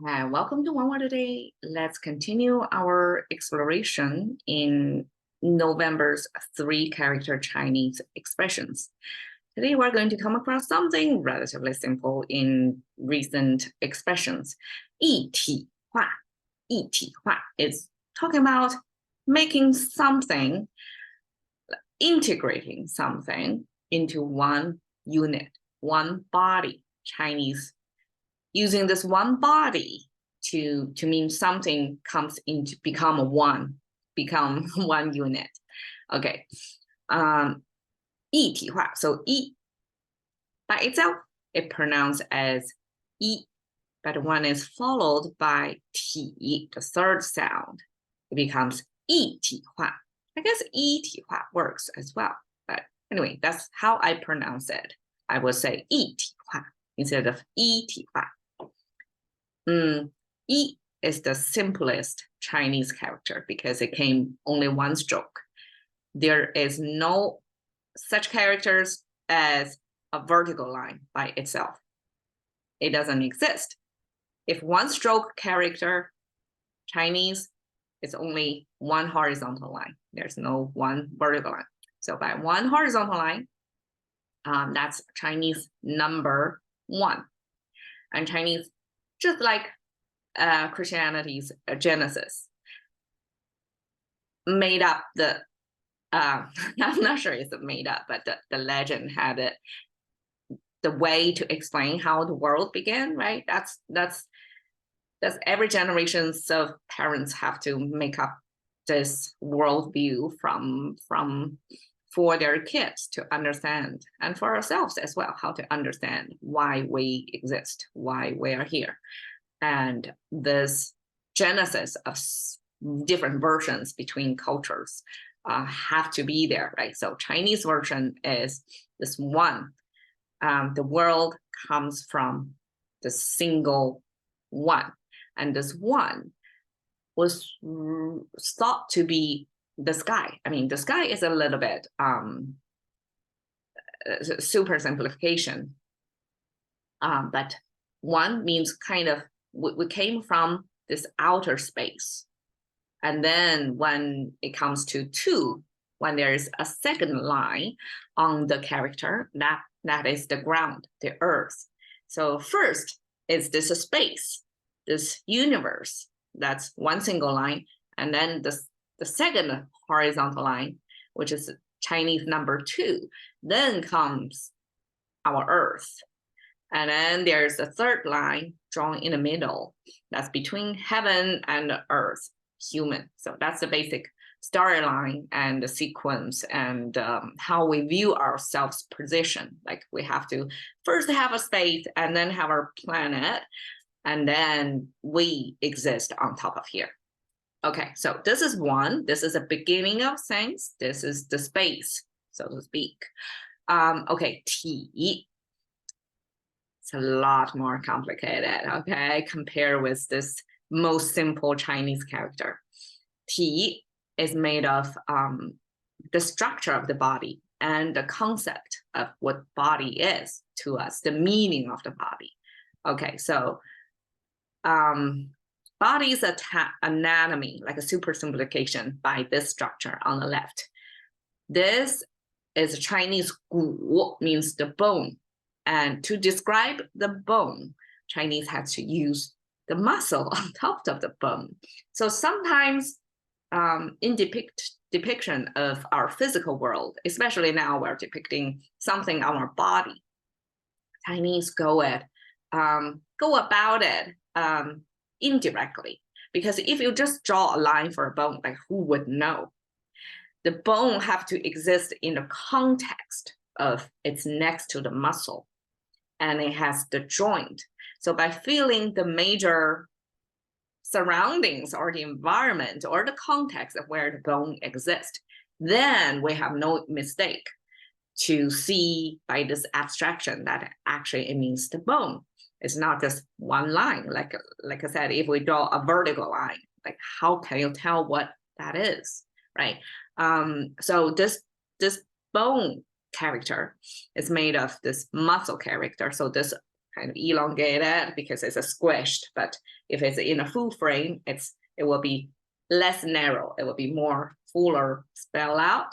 Welcome to One Word a Day. Let's continue our exploration in November's 3-character Chinese expressions. Today, we're going to come across something relatively simple in recent expressions. 一体化is talking about making something, integrating something into one unit, one body. Chinese using this one body to mean something comes into become one unit. Okay. 一体化. So 一 by itself, it pronounced as 一, but when it's followed by 体, the third sound, it becomes 一体化. I guess 一体化 works as well. But anyway, that's how I pronounce it. I would say 一体化 instead of 一体化. 一 is the simplest Chinese character because it came only one stroke. There is no such characters as a vertical line by itself. It doesn't exist. If one stroke character, Chinese, is only one horizontal line. There's no one vertical line. So by one horizontal line, that's Chinese number 1. And Chinese, just like Christianity's Genesis, made up the, I'm not sure it's made up, but the legend had it, the way to explain how the world began, right? That's every generations of parents have to make up this worldview for their kids to understand, and for ourselves as well, how to understand why we exist, why we are here. And this genesis of different versions between cultures have to be there, right? So Chinese version is this one. The world comes from the single one. And this one was thought to be the sky. I mean, the sky is a little bit super simplification. But one means kind of, we came from this outer space. And then when it comes to 2, when there's a second line on the character, that is the ground, the earth. So first is this space, this universe, that's one single line. And then the second horizontal line, which is Chinese number 2, then comes our earth. And then there's a third line drawn in the middle. That's between heaven and earth, human. So that's the basic storyline and the sequence and how we view ourselves position. Like we have to first have a space and then have our planet, and then we exist on top of here. Okay, so this is one. This is a beginning of things. This is the space, so to speak. Okay, 体. It's a lot more complicated, okay, compared with this most simple Chinese character. 体 is made of the structure of the body and the concept of what body is to us, the meaning of the body. Okay, so body's anatomy, like a super simplification by this structure on the left. This is Chinese 骨, means the bone. And to describe the bone, Chinese has to use the muscle on top of the bone. So sometimes in depiction of our physical world, especially now we're depicting something on our body, Chinese go about it indirectly. Because if you just draw a line for a bone, like who would know? The bone have to exist in the context of it's next to the muscle, and it has the joint. So by feeling the major surroundings or the environment or the context of where the bone exists, then we have no mistake to see by this abstraction that actually it means the bone. It's not just one line. Like I said, if we draw a vertical line, like how can you tell what that is, right? So this bone character is made of this muscle character. So this kind of elongated because it's a squished, but if it's in a full frame, it will be less narrow. It will be more fuller spelled out.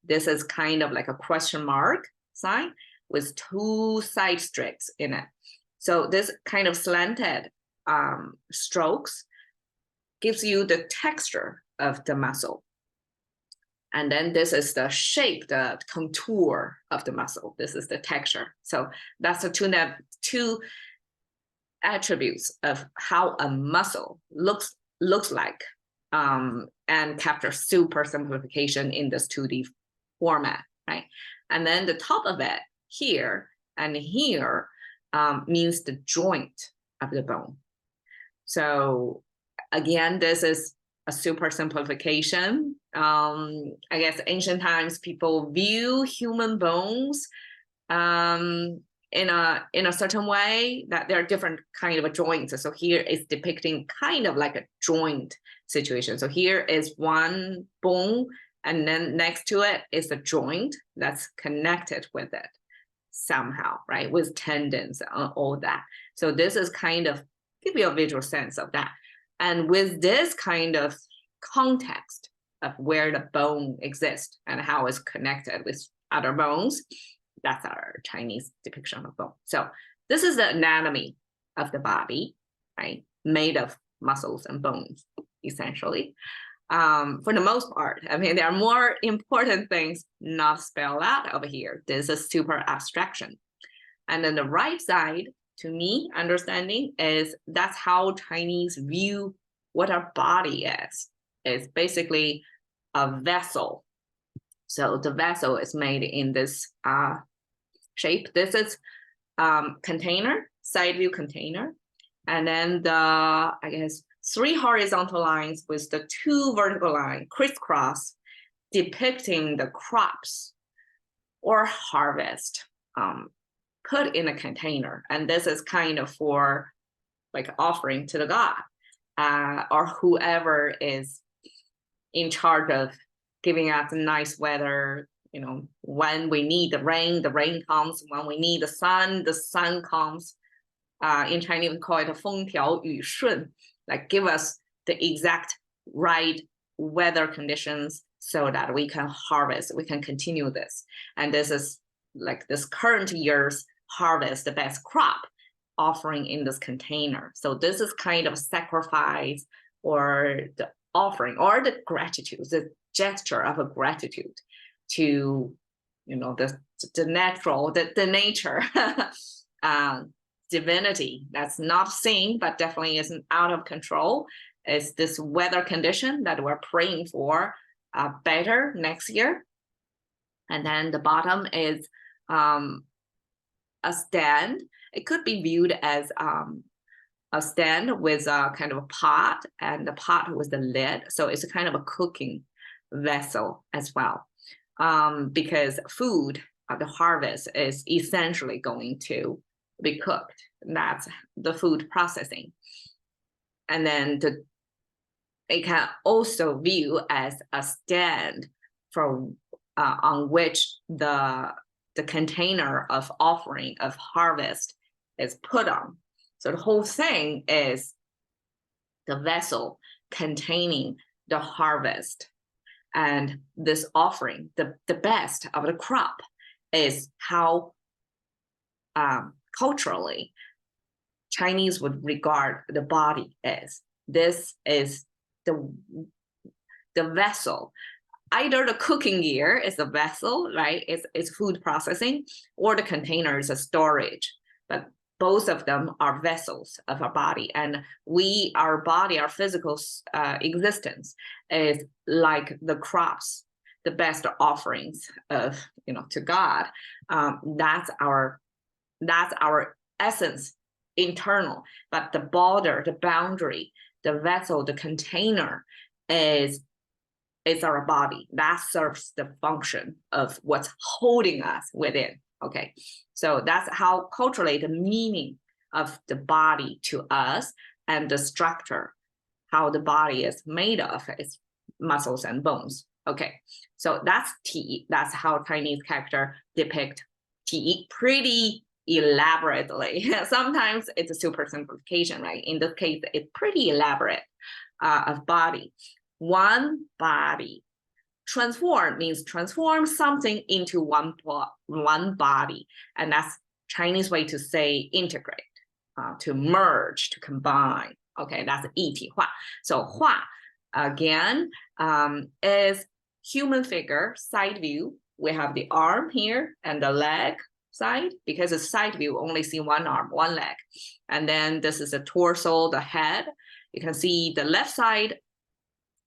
This is kind of like a question mark sign with 2 side streaks in it. So this kind of slanted strokes gives you the texture of the muscle. And then this is the shape, the contour of the muscle. This is the texture. So that's the two attributes of how a muscle looks like, and capture super simplification in this 2D format, right? And then the top of it here and here means the joint of the bone. So again, this is a super simplification. I guess ancient times people view human bones in a certain way, that there are different kind of joints. So here is depicting kind of like a joint situation. So here is one bone, and then next to it is a joint that's connected with it somehow, right? With tendons and all that. So this is kind of give you a visual sense of that. And with this kind of context of where the bone exists and how it's connected with other bones, that's our Chinese depiction of bone. So this is the anatomy of the body, right? Made of muscles and bones, essentially. For the most part, I mean, there are more important things not spelled out over here. This is super abstraction. And then the right side, to me, understanding is that's how Chinese view what our body is. It's basically a vessel. So the vessel is made in this shape. This is container, side view container. And then the, I guess, 3 horizontal lines with the 2 vertical lines crisscross, depicting the crops or harvest put in a container. And this is kind of for like offering to the god or whoever is in charge of giving us nice weather. You know, when we need the rain comes. When we need the sun comes. In Chinese, we call it 风调雨顺, like give us the exact right weather conditions so that we can harvest, we can continue this. And this is like this current year's harvest, the best crop offering in this container. So this is kind of sacrifice or the offering or the gratitude, the gesture of a gratitude to, you know, the natural, the nature divinity that's not seen, but definitely isn't out of control. Is this weather condition that we're praying for better next year. And then the bottom is a stand. It could be viewed as a stand with a kind of a pot, and the pot with the lid. So it's a kind of a cooking vessel as well, because food, the harvest is essentially going to be cooked. That's the food processing. And then it can also view as a stand for on which the container of offering of harvest is put on. So the whole thing is the vessel containing the harvest, and this offering, the best of the crop, is how culturally Chinese would regard the body as. This is the vessel. Either the cooking gear is the vessel, right? It's food processing, or the container is a storage. But both of them are vessels of our body. And our body, our physical existence is like the crops, the best offerings of, you know, to God. That's our essence, internal. But the border, the boundary, the vessel, the container is our body. That serves the function of what's holding us within. Okay, so that's how culturally the meaning of the body to us, and the structure, how the body is made of, is muscles and bones. Okay, so that's Ti. That's how Chinese character depict Ti. Pretty elaborately. Sometimes it's a super simplification, right? In this case, it's pretty elaborate of body. One body. Transform means transform something into one body. And that's Chinese way to say integrate, to merge, to combine. Okay, that's 一体化. So 化, again, is human figure, side view. We have the arm here and the leg side, because it's side view, only see one arm, one leg. And then this is the torso, the head. You can see the left side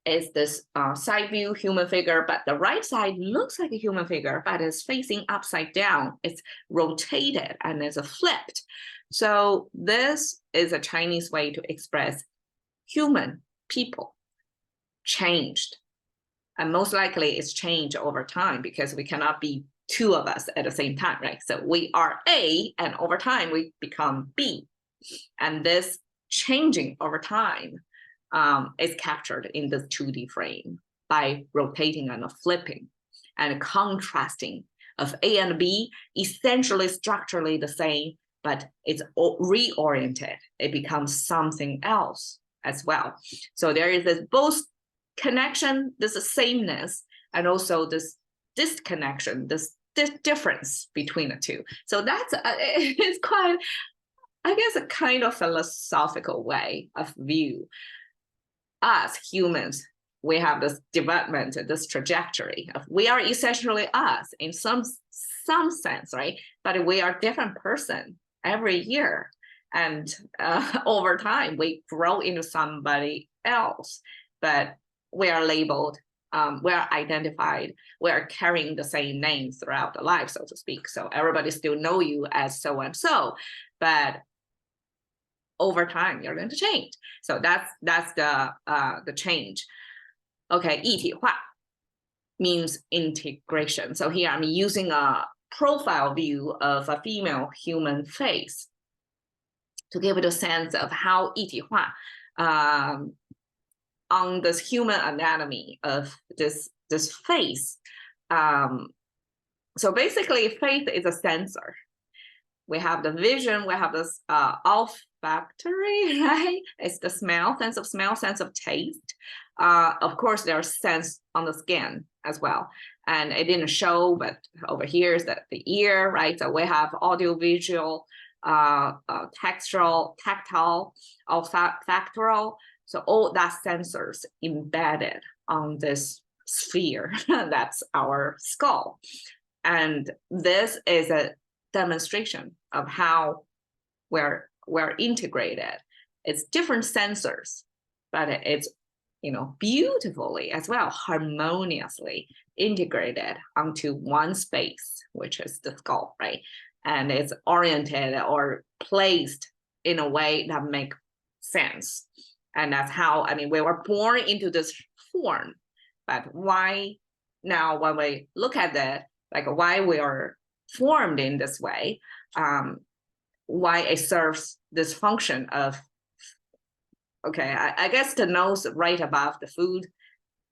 is this side view human figure, but the right side looks like a human figure, but it's facing upside down. It's rotated and it's flipped. So this is a Chinese way to express human people changed. And most likely it's changed over time, because we cannot be two of us at the same time, right? So we are A, and over time we become B. And this changing over time is captured in the 2D frame by rotating and flipping and contrasting of A and B, essentially structurally the same, but it's reoriented. It becomes something else as well. So there is this both connection, this sameness, and also this disconnection, this difference between the two. So that's it's quite, I guess, a kind of philosophical way of view. Us humans, we have this development, this trajectory of we are essentially us in some sense, right? But we are different person every year, and over time we grow into somebody else. But we are labeled, we are identified, we are carrying the same names throughout the life, so to speak. So everybody still know you as so and so, but over time you're going to change. So that's the change. Okay, 一体化 means integration. So here I'm using a profile view of a female human face to give it a sense of how 一体化 on this human anatomy of this face. So basically, face is a sensor. We have the vision, we have this olfactory, right? It's the smell, sense of smell, sense of taste. Of course, there's sense on the skin as well. And it didn't show, but over here is the ear, right? So we have audio, visual, textural, tactile, olfactoral. So all that sensors embedded on this sphere, that's our skull. And this is a demonstration of how we're integrated. It's different sensors, but it's, you know, beautifully as well, harmoniously integrated onto one space, which is the skull, right? And it's oriented or placed in a way that makes sense. And that's how, I mean, we were born into this form, but why now when we look at that, like why we are formed in this way, why it serves this function of, okay, I guess the nose right above the food,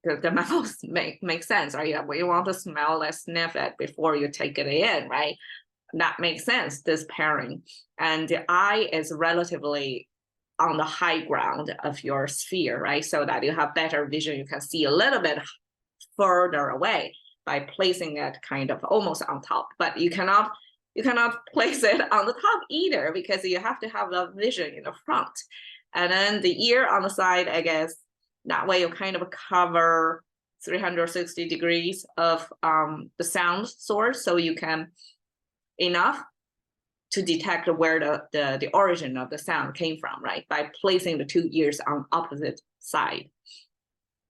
the mouth makes sense, right? Yeah, you want to smell and sniff it before you take it in, right? That makes sense, this pairing. And the eye is relatively on the high ground of your sphere, right? So that you have better vision, you can see a little bit further away by placing it kind of almost on top, but you cannot place it on the top either, because you have to have the vision in the front. And then the ear on the side, I guess, that way you kind of cover 360 degrees of the sound source, so you can enough to detect where the origin of the sound came from, right? By placing the two ears on opposite side.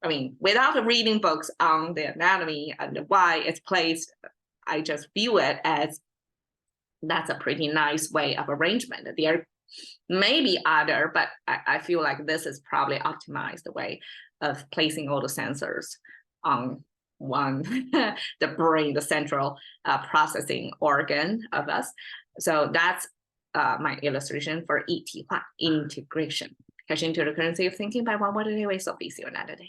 I mean, without reading books on the anatomy and why it's placed, I just view it as that's a pretty nice way of arrangement. There may be other, but I feel like this is probably optimized way of placing all the sensors on one, the brain, the central processing organ of us. So that's my illustration for 一体化 integration. Catching to the currency of thinking by one word a day. So please see you another day.